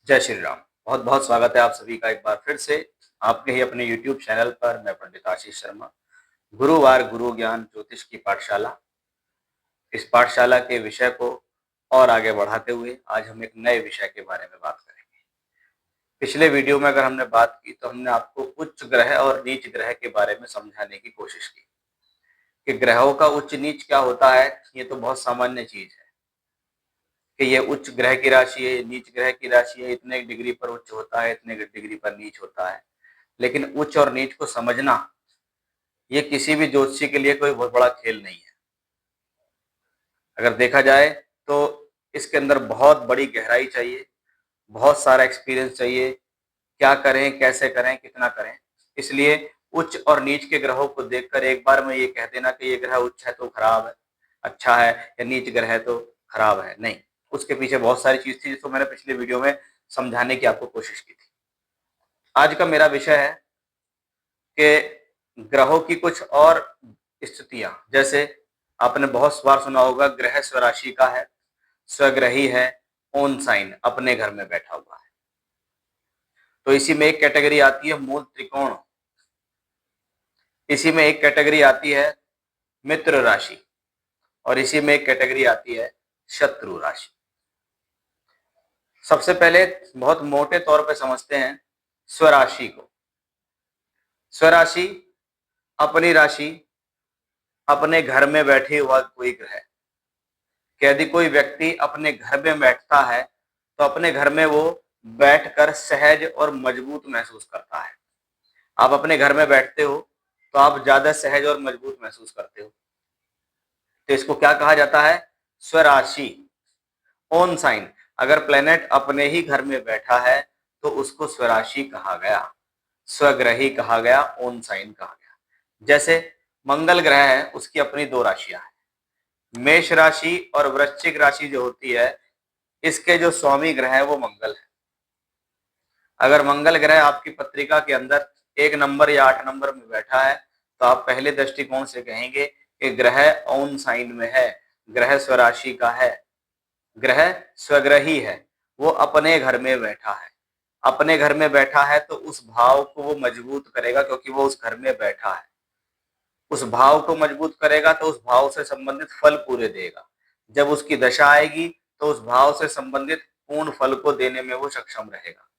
जय श्री राम। बहुत बहुत स्वागत है आप सभी का एक बार फिर से आपके ही अपने YouTube चैनल पर। मैं पंडित आशीष शर्मा, गुरुवार गुरु ज्ञान ज्योतिष की पाठशाला। इस पाठशाला के विषय को और आगे बढ़ाते हुए आज हम एक नए विषय के बारे में बात करेंगे। पिछले वीडियो में अगर हमने बात की तो हमने आपको उच्च ग्रह और नीच ग्रह के बारे में समझाने की कोशिश की कि ग्रहों का उच्च नीच क्या होता है। ये तो बहुत सामान्य चीज है कि ये उच्च ग्रह की राशि है, नीच ग्रह की राशि है, इतने डिग्री पर उच्च होता है, इतने डिग्री पर नीच होता है। लेकिन उच्च और नीच को समझना ये किसी भी ज्योतिषी के लिए कोई बहुत बड़ा खेल नहीं है। अगर देखा जाए तो इसके अंदर बहुत बड़ी गहराई चाहिए, बहुत सारा एक्सपीरियंस चाहिए। क्या करें, कैसे करें, कितना करें। इसलिए उच्च और नीच के ग्रहों को देखकर एक बार में ये कह देना कि ये ग्रह उच्च है तो खराब है, अच्छा है, या नीच ग्रह है तो खराब है, नहीं। उसके पीछे बहुत सारी चीज थी जिसको मैंने पिछले वीडियो में समझाने की आपको कोशिश की थी। आज का मेरा विषय है कि ग्रहों की कुछ और स्थितियां, जैसे आपने बहुत बार सुना होगा ग्रह स्वराशि का है, स्वग्रही है, ओन साइन अपने घर में बैठा हुआ है। तो इसी में एक कैटेगरी आती है मूल त्रिकोण, इसी में एक कैटेगरी आती है मित्र राशि, और इसी में एक कैटेगरी आती है शत्रु राशि। सबसे पहले बहुत मोटे तौर पे समझते हैं स्वराशि को। स्वराशि अपनी राशि, अपने घर में बैठे हुआ कोई ग्रह। यदि कोई व्यक्ति अपने घर में बैठता है तो अपने घर में वो बैठकर सहज और मजबूत महसूस करता है। आप अपने घर में बैठते हो तो आप ज्यादा सहज और मजबूत महसूस करते हो। तो इसको क्या कहा जाता है? स्वराशि, ओन साइन। अगर प्लेनेट अपने ही घर में बैठा है तो उसको स्वराशि कहा गया, स्वग्रही कहा गया, ओन साइन कहा गया। जैसे मंगल ग्रह है, उसकी अपनी दो राशियां हैं, मेष राशि और वृश्चिक राशि जो होती है, इसके जो स्वामी ग्रह है वो मंगल है। अगर मंगल ग्रह आपकी पत्रिका के अंदर 1 नंबर या 8 नंबर में बैठा है तो आप पहले दृष्टिकोण से कहेंगे कि ग्रह ओन साइन में है, ग्रह स्वराशि का है, ग्रह स्वग्रही है, वो अपने घर में बैठा है। अपने घर में बैठा है तो उस भाव को वो मजबूत करेगा, क्योंकि वो उस घर में बैठा है। उस भाव को मजबूत करेगा तो उस भाव से संबंधित फल पूरे देगा। जब उसकी दशा आएगी तो उस भाव से संबंधित पूर्ण फल को देने में वो सक्षम रहेगा।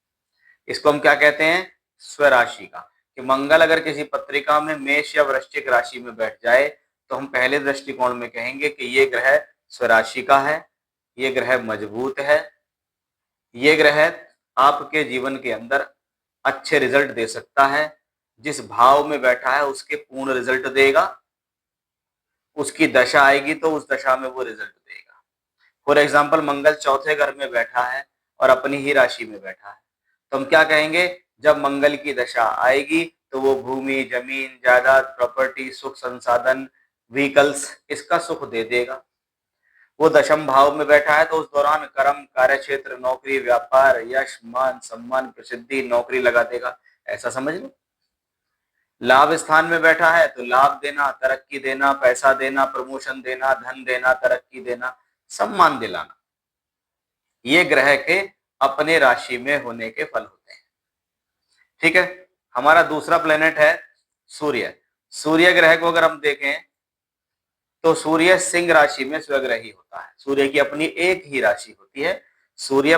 इसको हम क्या कहते हैं? स्वराशि का। कि मंगल अगर किसी पत्रिका में मेष या वृश्चिक राशि में बैठ जाए तो हम पहले दृष्टिकोण में कहेंगे कि ये ग्रह स्वराशि का है, ये ग्रह मजबूत है, ये ग्रह आपके जीवन के अंदर अच्छे रिजल्ट दे सकता है। जिस भाव में बैठा है उसके पूर्ण रिजल्ट देगा। उसकी दशा आएगी तो उस दशा में वो रिजल्ट देगा। फॉर एग्जाम्पल मंगल चौथे घर में बैठा है और अपनी ही राशि में बैठा है तो हम क्या कहेंगे? जब मंगल की दशा आएगी तो वो भूमि, जमीन, जायदाद, प्रॉपर्टी, सुख संसाधन, व्हीकल्स, इसका सुख दे देगा। वो दशम भाव में बैठा है तो उस दौरान कर्म, कार्य क्षेत्र, नौकरी, व्यापार, यश, मान, सम्मान, प्रसिद्धि, नौकरी लगा देगा। ऐसा समझ लो। लाभ स्थान में बैठा है तो लाभ देना, तरक्की देना, पैसा देना, प्रमोशन देना, धन देना, तरक्की देना, सम्मान दिलाना, ये ग्रह के अपने राशि में होने के फल होते हैं। ठीक है। हमारा दूसरा प्लेनेट है सूर्य। सूर्य ग्रह को अगर हम देखें तो सूर्य सिंह राशि में स्वग्रही होता है। सूर्य की अपनी एक ही राशि होती है। सूर्य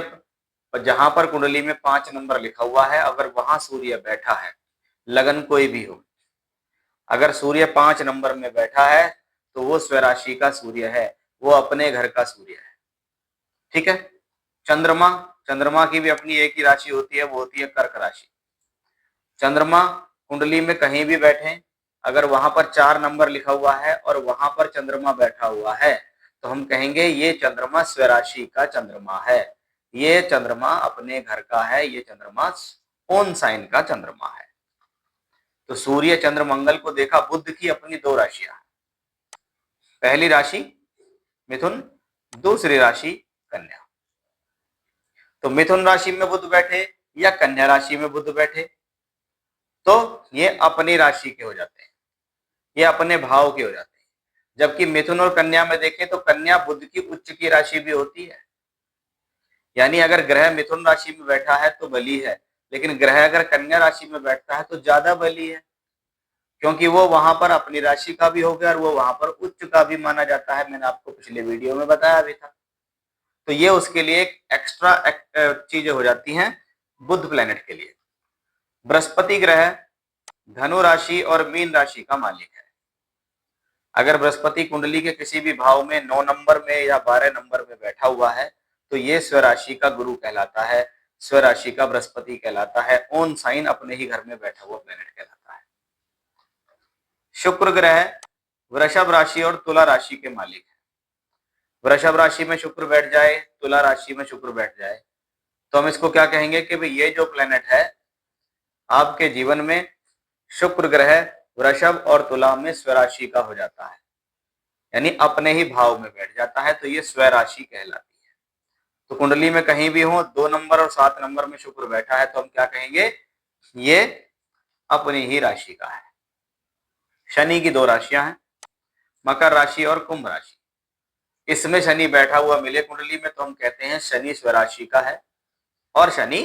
जहां पर कुंडली में 5 नंबर लिखा हुआ है, अगर वहां सूर्य बैठा है, लगन कोई भी हो, अगर सूर्य 5 नंबर में बैठा है तो वो स्वराशि का सूर्य है, वो अपने घर का सूर्य है। ठीक है। चंद्रमा, चंद्रमा की भी अपनी एक ही राशि होती है, वो होती है कर्क राशि। चंद्रमा कुंडली में कहीं भी बैठे, अगर वहां पर 4 नंबर लिखा हुआ है और वहां पर चंद्रमा बैठा हुआ है तो हम कहेंगे ये चंद्रमा स्वराशि का चंद्रमा है, ये चंद्रमा अपने घर का है, ये चंद्रमा ओन साइन का चंद्रमा है। तो सूर्य, चंद्र, मंगल को देखा। बुध की अपनी दो राशियां हैं, पहली राशि मिथुन, दूसरी राशि कन्या। तो मिथुन राशि में बुध बैठे या कन्या राशि में बुध बैठे तो ये अपनी राशि के हो जाते हैं, ये अपने भाव के हो जाते हैं। जबकि मिथुन और कन्या में देखें तो कन्या बुध की उच्च की राशि भी होती है, यानी अगर ग्रह मिथुन राशि में बैठा है तो बली है, लेकिन ग्रह अगर कन्या राशि में बैठता है तो ज्यादा बली है, क्योंकि वो वहां पर अपनी राशि का भी हो गया और वो वहां पर उच्च का भी माना जाता है। मैंने आपको पिछले वीडियो में बताया भी था। तो ये उसके लिए एक एक्स्ट्रा चीजें हो जाती हैं बुध प्लेनेट के लिए। बृहस्पति ग्रह धनु राशि और मीन राशि का मालिक है। अगर बृहस्पति कुंडली के किसी भी भाव में 9 नंबर में या 12 नंबर में बैठा हुआ है तो ये स्वराशि का गुरु कहलाता है, स्वराशि का बृहस्पति कहलाता है, ऑन साइन अपने ही घर में बैठा हुआ प्लेनेट कहलाता है। शुक्र ग्रह वृषभ राशि और तुला राशि के मालिक है। वृषभ राशि में शुक्र बैठ जाए, तुला राशि में शुक्र बैठ जाए, तो हम इसको क्या कहेंगे कि भाई ये जो प्लेनेट है आपके जीवन में शुक्र ग्रह वृषभ और तुला में स्वराशि का हो जाता है, यानी अपने ही भाव में बैठ जाता है, तो ये स्वराशि कहलाती है। तो कुंडली में कहीं भी हो 2 नंबर और 7 नंबर में शुक्र बैठा है तो हम क्या कहेंगे, ये अपनी ही राशि का है। शनि की 2 राशियां हैं, मकर राशि और कुंभ राशि। इसमें शनि बैठा हुआ मिले कुंडली में तो हम कहते हैं शनि स्वराशि का है और शनि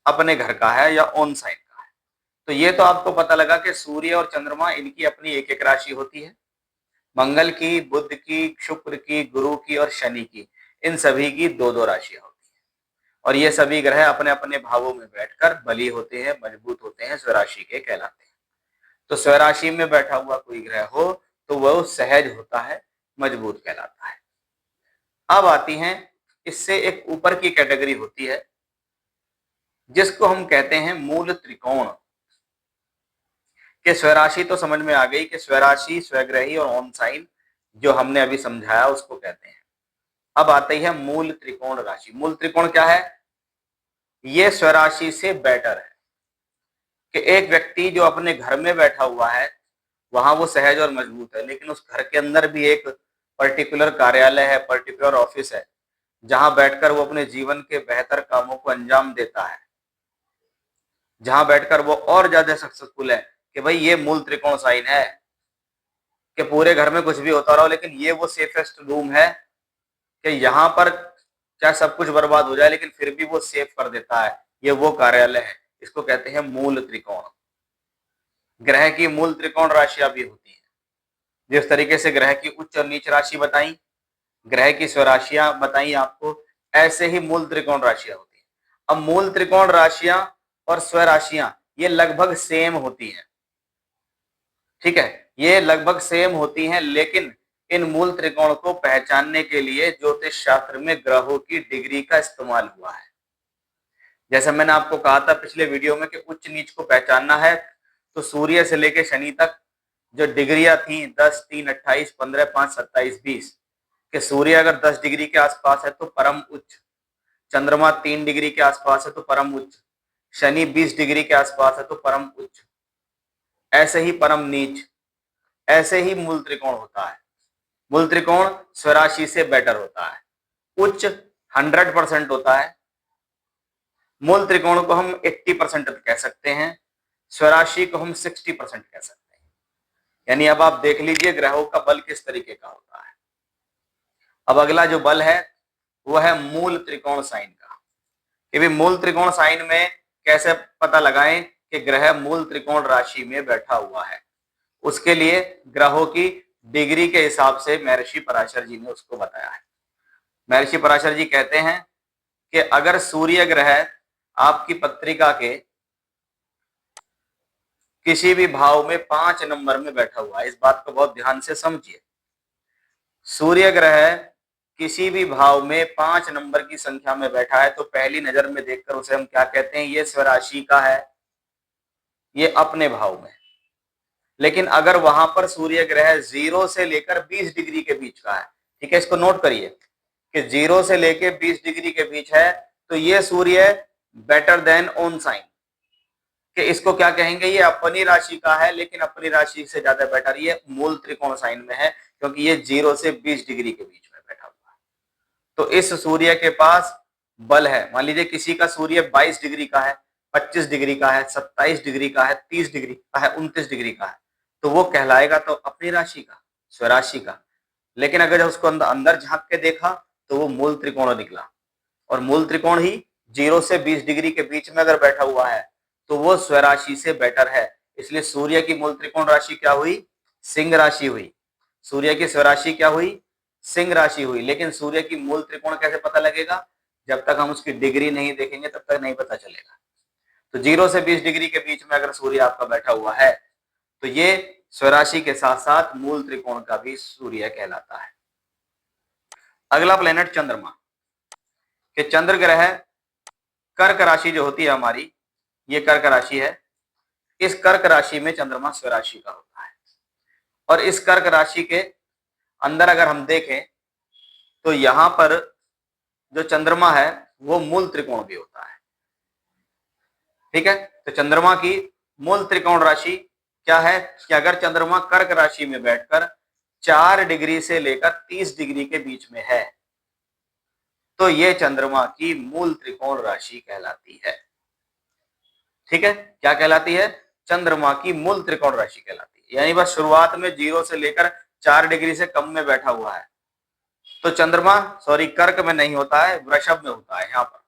अपने घर का है या ऑन साइन का है। तो ये तो आपको पता लगा कि सूर्य और चंद्रमा इनकी अपनी एक एक राशि होती है, मंगल की, बुध की, शुक्र की, गुरु की और शनि की, इन सभी की 2-2 राशियां होती हैं और ये सभी ग्रह अपने अपने भावों में बैठकर बली होते हैं, मजबूत होते हैं, स्वराशि के कहलाते हैं। तो स्वराशि में बैठा हुआ कोई ग्रह हो तो वह सहज होता है, मजबूत कहलाता है। अब आती हैं इससे एक ऊपर की कैटेगरी होती है जिसको हम कहते हैं मूल त्रिकोण। कि स्वराशि तो समझ में आ गई कि स्वराशि, स्वग्रही और ऑन साइन जो हमने अभी समझाया उसको कहते हैं। अब आती है मूल त्रिकोण राशि। मूल त्रिकोण क्या है, ये स्वराशि से बेटर है कि एक व्यक्ति जो अपने घर में बैठा हुआ है वहां वो सहज और मजबूत है, लेकिन उस घर के अंदर भी एक पर्टिकुलर कार्यालय है, पर्टिकुलर ऑफिस है जहां बैठकर वो अपने जीवन के बेहतर कामों को अंजाम देता है, जहां बैठकर वो और ज्यादा सक्सेसफुल है। कि भाई ये मूल त्रिकोण साइन है कि पूरे घर में कुछ भी होता रहो लेकिन ये वो सेफेस्ट रूम है कि यहाँ पर चाहे सब कुछ बर्बाद हो जाए लेकिन फिर भी वो सेफ कर देता है, ये वो कार्यालय है। इसको कहते हैं मूल त्रिकोण। ग्रह की मूल त्रिकोण राशियां भी होती हैं। जिस तरीके से ग्रह की उच्च और नीच राशि बताई, ग्रह की स्वराशियां बताई आपको, ऐसे ही मूल त्रिकोण राशियां होती हैं। अब मूल त्रिकोण राशियां और स्वराशियां ये लगभग सेम होती हैं, ठीक है, ये लगभग सेम होती हैं, लेकिन इन मूल त्रिकोण को पहचानने के लिए ज्योतिष शास्त्र में ग्रहों की डिग्री का इस्तेमाल हुआ है। जैसा मैंने आपको कहा था पिछले वीडियो में कि उच्च नीच को पहचानना है तो सूर्य से लेकर शनि तक जो डिग्रियां थी 10, 3, 28, 15, 5, 27, 20 कि सूर्य अगर 10 डिग्री के आसपास है तो परम उच्च, चंद्रमा 3 डिग्री के आसपास है तो परम उच्च, शनि 20 डिग्री के आसपास है तो परम उच्च, ऐसे ही परम नीच, ऐसे ही मूल त्रिकोण होता है। मूल त्रिकोण स्वराशि से बेटर होता है, उच्च 100% होता है, मूल त्रिकोण को हम 80% कह सकते हैं, स्वराशि को हम 60% कह सकते हैं। यानी अब आप देख लीजिए ग्रहों का बल किस तरीके का होता है। अब अगला जो बल है वो है मूल त्रिकोण साइन का। कि भी मूल त्रिकोण साइन में कैसे पता लगाएं कि ग्रह मूल त्रिकोण राशि में बैठा हुआ है, उसके लिए ग्रहों की डिग्री के हिसाब से महर्षि पराशर जी ने उसको बताया है। महर्षि पराशर जी कहते हैं कि अगर सूर्य ग्रह आपकी पत्रिका के किसी भी भाव में 5 नंबर में बैठा हुआ है, इस बात को बहुत ध्यान से समझिए, सूर्य ग्रह किसी भी भाव में 5 नंबर की संख्या में बैठा है तो पहली नजर में देखकर उसे हम क्या कहते हैं, ये स्वराशि का है, ये अपने भाव में। लेकिन अगर वहां पर सूर्य ग्रह 0 से लेकर 20 डिग्री के बीच का है, ठीक है, इसको नोट करिए कि 0 से लेकर 20 डिग्री के बीच है तो ये सूर्य बेटर देन ऑन साइन, कि इसको क्या कहेंगे, ये अपनी राशि का है लेकिन अपनी राशि से ज्यादा बेटर ये मूल त्रिकोण साइन में है, क्योंकि ये 0 से 20 डिग्री के बीच में बैठा हुआ है। तो इस सूर्य के पास बल है। मान लीजिए किसी का सूर्य 22 डिग्री का है, 25 डिग्री का है, 27 डिग्री का है, 30 डिग्री का है, 29 डिग्री का है, तो वो कहलाएगा तो अपनी राशि का, स्वराशि का। लेकिन अगर उसको अंदर झांक के देखा तो वो मूल त्रिकोण निकला, और मूल त्रिकोण ही 0 से 20 डिग्री के बीच में अगर बैठा हुआ है तो वो स्वराशि से बेटर है। इसलिए सूर्य की मूल त्रिकोण राशि क्या हुई? सिंह राशि हुई। सूर्य की स्वराशि क्या हुई? सिंह राशि हुई। लेकिन सूर्य की मूल त्रिकोण कैसे पता लगेगा? जब तक हम उसकी डिग्री नहीं देखेंगे तब तक नहीं पता चलेगा। तो 0 से 20 डिग्री के बीच में अगर सूर्य आपका बैठा हुआ है तो ये स्वराशि के साथ साथ मूल त्रिकोण का भी सूर्य कहलाता है। अगला प्लेनेट चंद्रमा। कि चंद्र ग्रह कर्क राशि जो होती है हमारी, ये कर्क राशि है। इस कर्क राशि में चंद्रमा स्वराशि का होता है, और इस कर्क राशि के अंदर अगर हम देखें तो यहां पर जो चंद्रमा है वो मूल त्रिकोण भी होता है। ठीक है, तो चंद्रमा की मूल त्रिकोण राशि क्या है कि अगर चंद्रमा कर्क राशि में बैठकर 4 डिग्री से लेकर 30 डिग्री के बीच में है तो ये चंद्रमा की मूल त्रिकोण राशि कहलाती है। ठीक है, क्या कहलाती है? चंद्रमा की मूल त्रिकोण राशि कहलाती है। यानी बस शुरुआत में 0 से लेकर 4 डिग्री से कम में बैठा हुआ है तो चंद्रमा कर्क में नहीं होता है, वृषभ में होता है। यहाँ पर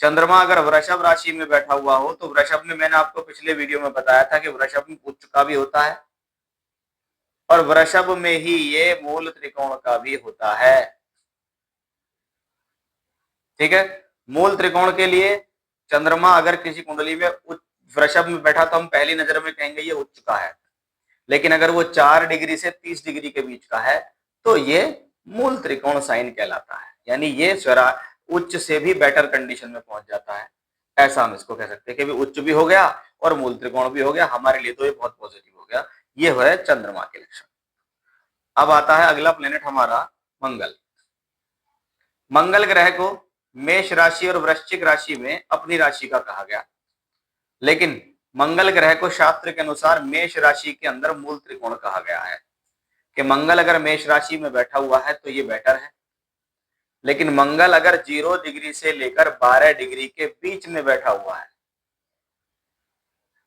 चंद्रमा अगर वृषभ राशि में बैठा हुआ हो तो वृषभ में, मैंने आपको पिछले वीडियो में बताया था कि वृषभ में उच्च का भी होता है और वृषभ में ही ये मूल त्रिकोण का भी होता है। ठीक है, मूल त्रिकोण के लिए चंद्रमा अगर किसी कुंडली में वृषभ में बैठा तो हम पहली नजर में कहेंगे ये उच्च का है, लेकिन अगर वो 4 डिग्री से 30 डिग्री के बीच का है तो ये मूल त्रिकोण साइन कहलाता है। यानी ये उच्च से भी बेटर कंडीशन में पहुंच जाता है, ऐसा हम इसको कह सकते हैं कि भी उच्च भी हो गया और मूल त्रिकोण भी हो गया। हमारे लिए तो ये बहुत पॉजिटिव हो गया। ये है चंद्रमा के लक्षण। अब आता है अगला प्लेनेट हमारा मंगल। मंगल ग्रह को मेष राशि और वृश्चिक राशि में अपनी राशि का कहा गया, लेकिन मंगल ग्रह को शास्त्र के अनुसार मेष राशि के अंदर मूल त्रिकोण कहा गया है कि मंगल अगर मेष राशि में बैठा हुआ है तो ये बेटर है। लेकिन मंगल अगर 0 डिग्री से लेकर 12 डिग्री के बीच में बैठा हुआ है,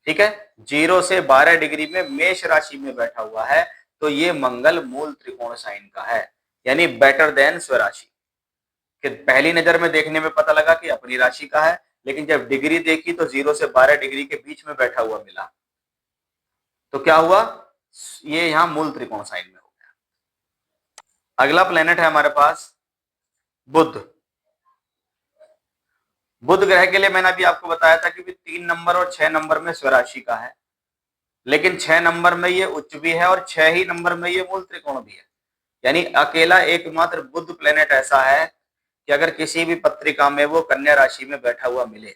ठीक है, 0 से 12 डिग्री में मेष राशि में बैठा हुआ है तो ये मंगल मूल त्रिकोण साइन का है, यानी बेटर देन स्वराशि। कि पहली नजर में देखने में पता लगा कि अपनी राशि का है, लेकिन जब डिग्री देखी तो 0 से 12 डिग्री के बीच में बैठा हुआ मिला, तो क्या हुआ? ये यहां मूल त्रिकोण साइन में हो गया। अगला प्लेनेट है हमारे पास बुध। बुध ग्रह के लिए मैंने अभी आपको बताया था कि 3 नंबर और 6 नंबर में स्वराशि का है, लेकिन 6 नंबर में ये उच्च भी है और 6 ही नंबर में ये मूल त्रिकोण भी है। यानी अकेला एकमात्र बुध प्लेनेट ऐसा है कि अगर किसी भी पत्रिका में वो कन्या राशि में बैठा हुआ मिले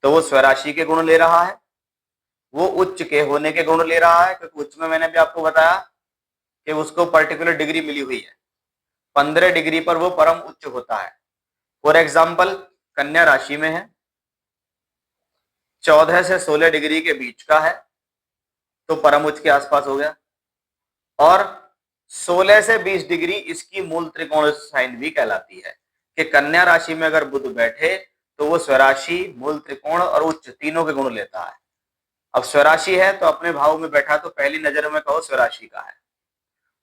तो वो स्वराशि के गुण ले रहा है, वो उच्च के होने के गुण ले रहा है, क्योंकि उच्च में मैंने भी आपको बताया कि उसको पर्टिकुलर डिग्री मिली हुई है, 15 डिग्री पर वो परम उच्च होता है। फॉर एग्जाम्पल कन्या राशि में है, 14 से 16 डिग्री के बीच का है तो परम उच्च के आसपास हो गया, और 16 से 20 डिग्री इसकी मूल त्रिकोण साइन भी कहलाती है कि कन्या राशि में अगर बुध बैठे तो वो स्वराशि, मूल त्रिकोण और उच्च तीनों के गुण लेता है। अब स्वराशि है तो अपने भाव में बैठा तो पहली नजर में कहो स्वराशि का है।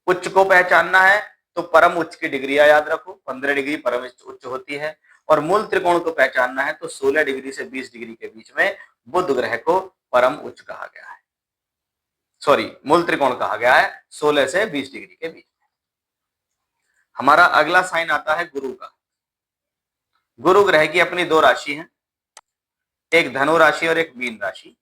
उच्च को पहचानना है तो परम उच्च की डिग्रियां याद रखो, 15 डिग्री परम उच्च होती है, और मूल त्रिकोण को पहचानना है तो 16 डिग्री से 20 डिग्री के बीच में बुध ग्रह को परम उच्च कहा गया है। मूल त्रिकोण कहा गया है 16 से 20 डिग्री के बीच में। हमारा अगला साइन आता है गुरु का। गुरु ग्रह की अपनी 2 राशि हैं, एक धनु राशि और एक मीन राशि।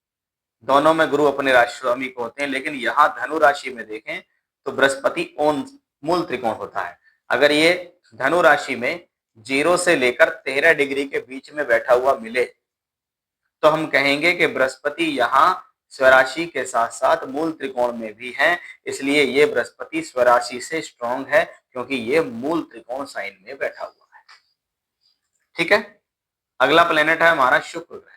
दोनों में गुरु अपने राशि स्वामी को होते हैं, लेकिन यहां धनु राशि में देखें तो बृहस्पति ओन मूल त्रिकोण होता है। अगर ये धनु राशि में 0 से लेकर 13 डिग्री के बीच में बैठा हुआ मिले तो हम कहेंगे कि बृहस्पति यहाँ स्वराशि के साथ साथ मूल त्रिकोण में भी है, इसलिए ये बृहस्पति स्वराशि से स्ट्रॉन्ग है क्योंकि ये मूल त्रिकोण साइन में बैठा हुआ है। ठीक है, अगला प्लेनेट है हमारा शुक्र ग्रह।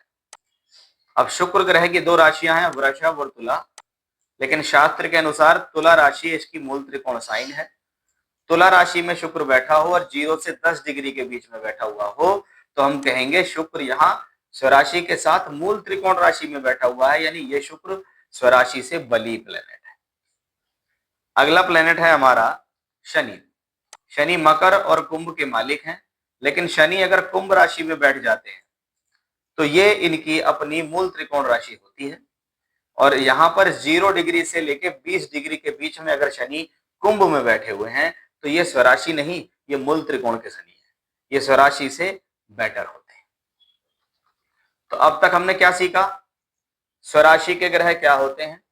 अब शुक्र ग्रह की 2 राशियां हैं, वृषभ और तुला, लेकिन शास्त्र के अनुसार तुला राशि इसकी मूल त्रिकोण साइन है। तुला राशि में शुक्र बैठा हो और 0 से 10 डिग्री के बीच में बैठा हुआ हो तो हम कहेंगे शुक्र यहाँ स्वराशि के साथ मूल त्रिकोण राशि में बैठा हुआ है, यानी ये शुक्र स्वराशि से बली प्लेनेट है। अगला प्लेनेट है हमारा शनि। शनि मकर और कुंभ के मालिक हैं, लेकिन शनि अगर कुंभ राशि में बैठ जाते हैं तो ये इनकी अपनी मूल त्रिकोण राशि होती है। और यहाँ पर 0 डिग्री से लेके 20 डिग्री के बीच में अगर शनि कुंभ में बैठे हुए हैं तो ये स्वराशि नहीं, ये मूल त्रिकोण के शनि है, ये स्वराशि से बेटर होते हैं। तो अब तक हमने क्या सीखा? स्वराशि के ग्रह क्या होते हैं,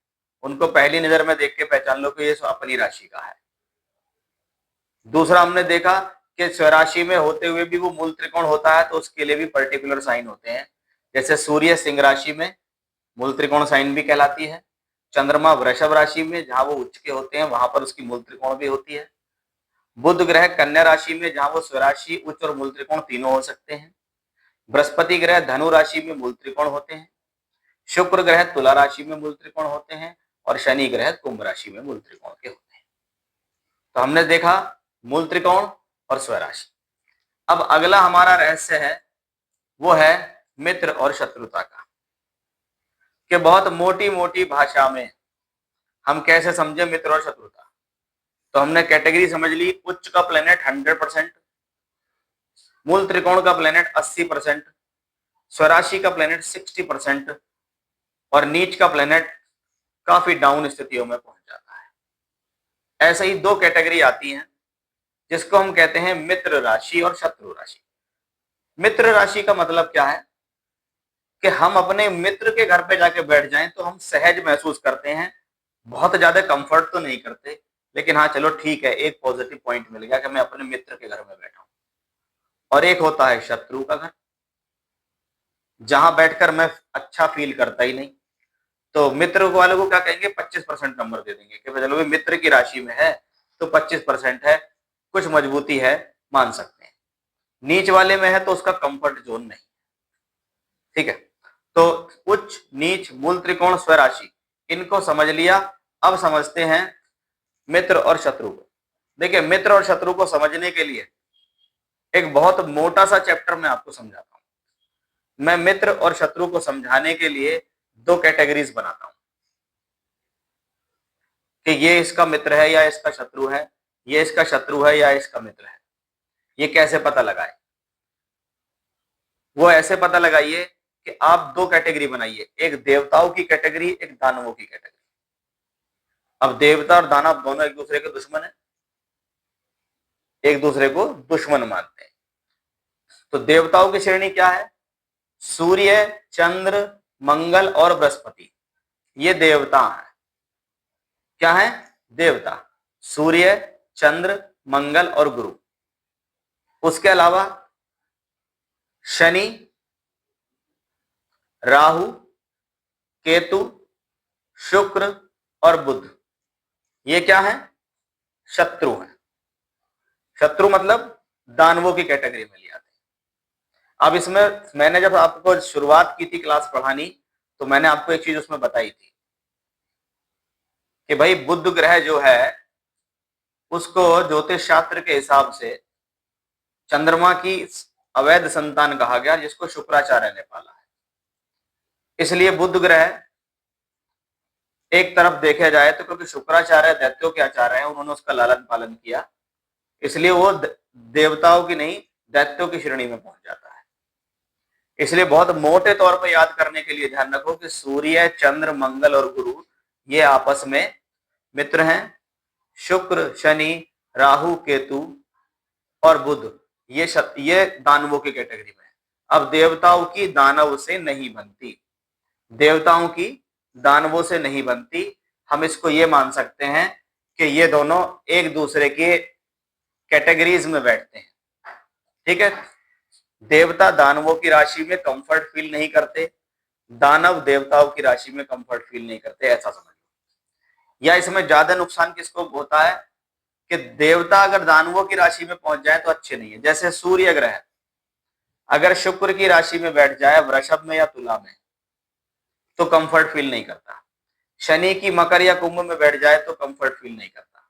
उनको पहली नजर में देख के पहचान लो कि ये अपनी राशि का है। दूसरा हमने देखा कि स्वराशि में होते हुए भी वो मूल त्रिकोण होता है, तो उसके लिए भी पर्टिकुलर साइन होते हैं। जैसे सूर्य सिंह राशि में मूल त्रिकोण साइन भी कहलाती है। चंद्रमा वृषभ राशि में जहां वो उच्च के होते हैं वहां पर उसकी मूल त्रिकोण भी होती है। बुध ग्रह कन्या राशि में जहां वो स्वराशि, उच्च और मूल त्रिकोण तीनों हो सकते हैं। बृहस्पति ग्रह धनु राशि में मूल त्रिकोण होते हैं। शुक्र ग्रह तुला राशि में मूल त्रिकोण होते हैं और शनि ग्रह कुंभ राशि में मूल त्रिकोण के होते हैं। तो हमने देखा मूल त्रिकोण और स्वराशि। अब अगला हमारा रहस्य है, वो है मित्र और शत्रुता का, कि बहुत मोटी मोटी भाषा में हम कैसे समझे मित्र और शत्रुता। तो हमने कैटेगरी समझ ली, उच्च का प्लेनेट 100%, मूल त्रिकोण का प्लेनेट 80%, स्वराशि का प्लेनेट 60% और नीच का प्लेनेट काफी डाउन स्थितियों में पहुंच जाता है। ऐसे ही 2 कैटेगरी आती हैं जिसको हम कहते हैं मित्र राशि और शत्रु राशि। मित्र राशि का मतलब क्या है कि हम अपने मित्र के घर पे जाके बैठ जाएं तो हम सहज महसूस करते हैं, बहुत ज्यादा कंफर्ट तो नहीं करते, लेकिन हाँ चलो ठीक है, एक पॉजिटिव पॉइंट मिल गया कि मैं अपने मित्र के घर में बैठा हूं। और एक होता है शत्रु का घर, जहां बैठकर मैं अच्छा फील करता ही नहीं। तो मित्र वालों को क्या कहेंगे, 25% नंबर दे देंगे कि चलो मित्र की राशि में है तो 25% है, कुछ मजबूती है, मान सकते हैं। नीच वाले में है तो उसका कंफर्ट जोन नहीं। ठीक है, तो उच्च नीच मूल त्रिकोण स्वराशि इनको समझ लिया। अब समझते हैं मित्र और शत्रु को। देखिए, मित्र और शत्रु को समझने के लिए एक बहुत मोटा सा चैप्टर मैं आपको समझाता हूं। मैं मित्र और शत्रु को समझाने के लिए 2 कैटेगरीज बनाता हूं कि ये इसका मित्र है या इसका शत्रु है, ये इसका शत्रु है या इसका मित्र है। ये कैसे पता लगाए? वो ऐसे पता लगाइए कि आप 2 कैटेगरी बनाइए, एक देवताओं की कैटेगरी, एक दानवों की कैटेगरी। अब देवता और दानव दोनों एक दूसरे के दुश्मन है, एक दूसरे को दुश्मन मानते हैं। तो देवताओं की श्रेणी क्या है? सूर्य, चंद्र, मंगल और बृहस्पति, ये देवता हैं। क्या है? देवता। सूर्य, चंद्र, मंगल और गुरु। उसके अलावा शनि, राहु, केतु, शुक्र और बुध, ये क्या है? शत्रु हैं। शत्रु मतलब दानवों की कैटेगरी में लिया। अब इसमें मैंने जब आपको शुरुआत की थी क्लास पढ़ानी, तो मैंने आपको एक चीज उसमें बताई थी कि भाई बुध ग्रह जो है उसको ज्योतिष शास्त्र के हिसाब से चंद्रमा की अवैध संतान कहा गया, जिसको शुक्राचार्य ने पाला है। इसलिए बुध ग्रह एक तरफ देखा जाए तो, क्योंकि शुक्राचार्य दैत्यों के आचार्य हैं, उन्होंने उसका लालन पालन किया, इसलिए वो देवताओं की नहीं दैत्यों की श्रेणी में पहुंच जाता है। इसलिए बहुत मोटे तौर पर याद करने के लिए ध्यान रखो कि सूर्य, चंद्र, मंगल और गुरु ये आपस में मित्र हैं। शुक्र, शनि, राहु, केतु और बुध ये दानवों की कैटेगरी में है। अब देवताओं की दानव से नहीं बनती, देवताओं की दानवों से नहीं बनती। हम इसको ये मान सकते हैं कि ये दोनों एक दूसरे के कैटेगरीज में बैठते हैं। ठीक है, देवता दानवों की राशि में कंफर्ट फील नहीं करते, दानव देवताओं की राशि में कंफर्ट फील नहीं करते, ऐसा समझ। या इसमें ज्यादा नुकसान किसको होता है कि देवता अगर दानवों की राशि में पहुंच जाए तो अच्छे नहीं है। जैसे सूर्य ग्रह अगर शुक्र की राशि में बैठ जाए, वृषभ में या तुला में, तो कंफर्ट फील नहीं करता। शनि की मकर या कुंभ में बैठ जाए तो कंफर्ट फील नहीं करता।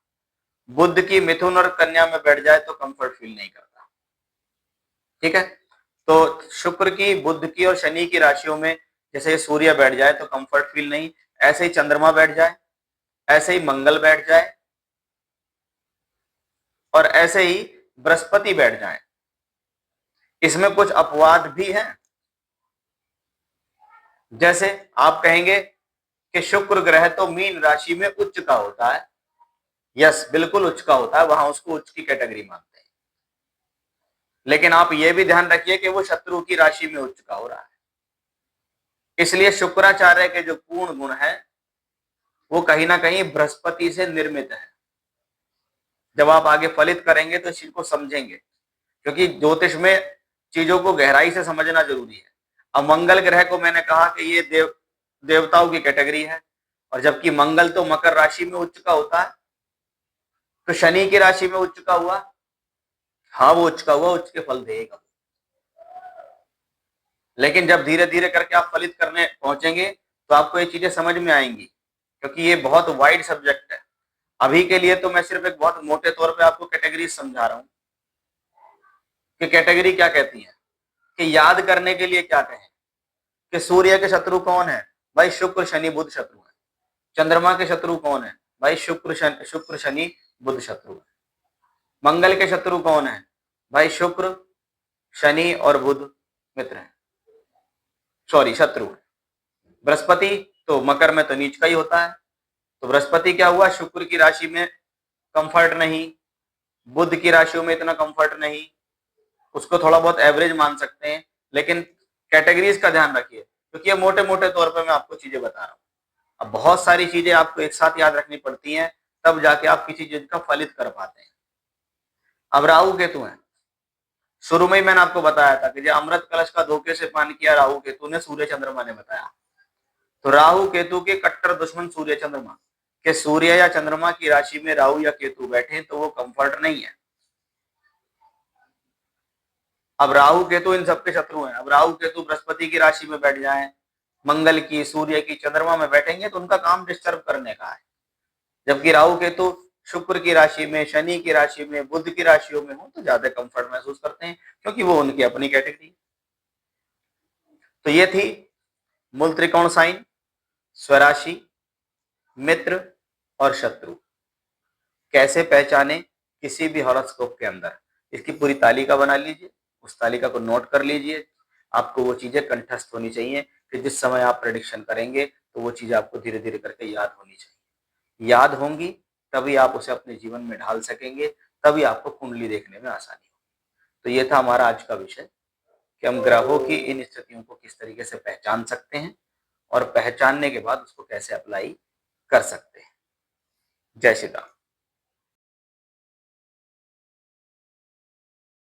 बुध की मिथुन और कन्या में बैठ जाए तो कंफर्ट फील नहीं करता। ठीक है, तो शुक्र की, बुध की और शनि की राशियों में जैसे सूर्य बैठ जाए तो कंफर्ट फील नहीं, ऐसे ही चंद्रमा बैठ जाए, ऐसे ही मंगल बैठ जाए और ऐसे ही बृहस्पति बैठ जाए, इसमें कुछ अपवाद भी हैं। जैसे आप कहेंगे कि शुक्र ग्रह तो मीन राशि में उच्च का होता है। यस, बिल्कुल उच्च का होता है, वहां उसको उच्च की कैटेगरी मानते हैं। लेकिन आप यह भी ध्यान रखिए कि वो शत्रु की राशि में उच्च का हो रहा है। इसलिए शुक्राचार्य के जो पूर्ण गुण है वो कहीं ना कहीं बृहस्पति से निर्मित है। जब आप आगे फलित करेंगे तो इस चीज को समझेंगे, क्योंकि ज्योतिष में चीजों को गहराई से समझना जरूरी है। अब मंगल ग्रह को मैंने कहा कि ये देवताओं की कैटेगरी है, और जबकि मंगल तो मकर राशि में उच्च का होता है, तो शनि की राशि में उच्च का हुआ। हाँ, वो उच्च का हुआ, उच्च के फल देगा। लेकिन जब धीरे धीरे करके आप फलित करने पहुंचेंगे तो आपको ये चीजें समझ में आएंगी, क्योंकि ये बहुत वाइड सब्जेक्ट है। अभी के लिए तो मैं सिर्फ एक बहुत मोटे तौर पे आपको कैटेगरी समझा रहा हूं कि कैटेगरी क्या कहती है, कि याद करने के लिए क्या कहें कि सूर्य के शत्रु कौन है, भाई शुक्र शनि बुध शत्रु है। चंद्रमा के शत्रु कौन है, भाई शुक्र शनि बुध शत्रु है। मंगल के शत्रु कौन है, भाई शुक्र शनि और बुध मित्र है, सॉरी शत्रु है। बृहस्पति तो मकर में तो नीच का ही होता है, तो बृहस्पति क्या हुआ, शुक्र की राशि में कंफर्ट नहीं, बुध की राशियों में इतना कंफर्ट नहीं, उसको थोड़ा बहुत एवरेज मान सकते हैं। लेकिन कैटेगरीज का ध्यान रखिए, क्योंकि ये मोटे मोटे तौर पर मैं आपको चीजें बता रहा हूँ। अब बहुत सारी चीजें आपको एक साथ याद रखनी पड़ती हैं, तब जाके आप किसी चीज का फलित कर पाते हैं। अब राहु केतु है, शुरू में ही मैंने आपको बताया था कि जो अमृत कलश का धोखे से पान किया राहु केतु ने, सूर्य चंद्रमा ने बताया। तो राहु केतु के कट्टर दुश्मन सूर्य चंद्रमा, के सूर्य या चंद्रमा की राशि में राहु या केतु बैठे तो वो कंफर्ट नहीं है। अब राहु केतु इन सबके शत्रु हैं। अब राहु केतु बृहस्पति की राशि में बैठ जाएं, मंगल की, सूर्य की, चंद्रमा में बैठेंगे तो उनका काम डिस्टर्ब करने का है। जबकि राहु केतु शुक्र की राशि में, शनि की राशि में, बुध की राशियों में हो तो ज्यादा कंफर्ट महसूस करते हैं, क्योंकि वो उनकी अपनी कैटेगरी। तो ये थी मूल त्रिकोण साइन, स्वराशि, मित्र और शत्रु कैसे पहचाने किसी भी हॉरोस्कोप के अंदर। इसकी पूरी तालिका बना लीजिए, उस तालिका को नोट कर लीजिए। आपको वो चीजें कंठस्थ होनी चाहिए कि जिस समय आप प्रेडिक्शन करेंगे तो वो चीजें आपको धीरे धीरे करके याद होनी चाहिए। याद होंगी तभी आप उसे अपने जीवन में ढाल सकेंगे, तभी आपको कुंडली देखने में आसानी होगी। तो ये था हमारा आज का विषय कि हम ग्रहों की इन स्थितियों को किस तरीके से पहचान सकते हैं और पहचानने के बाद उसको कैसे अप्लाई कर सकते हैं। जय श्री राम।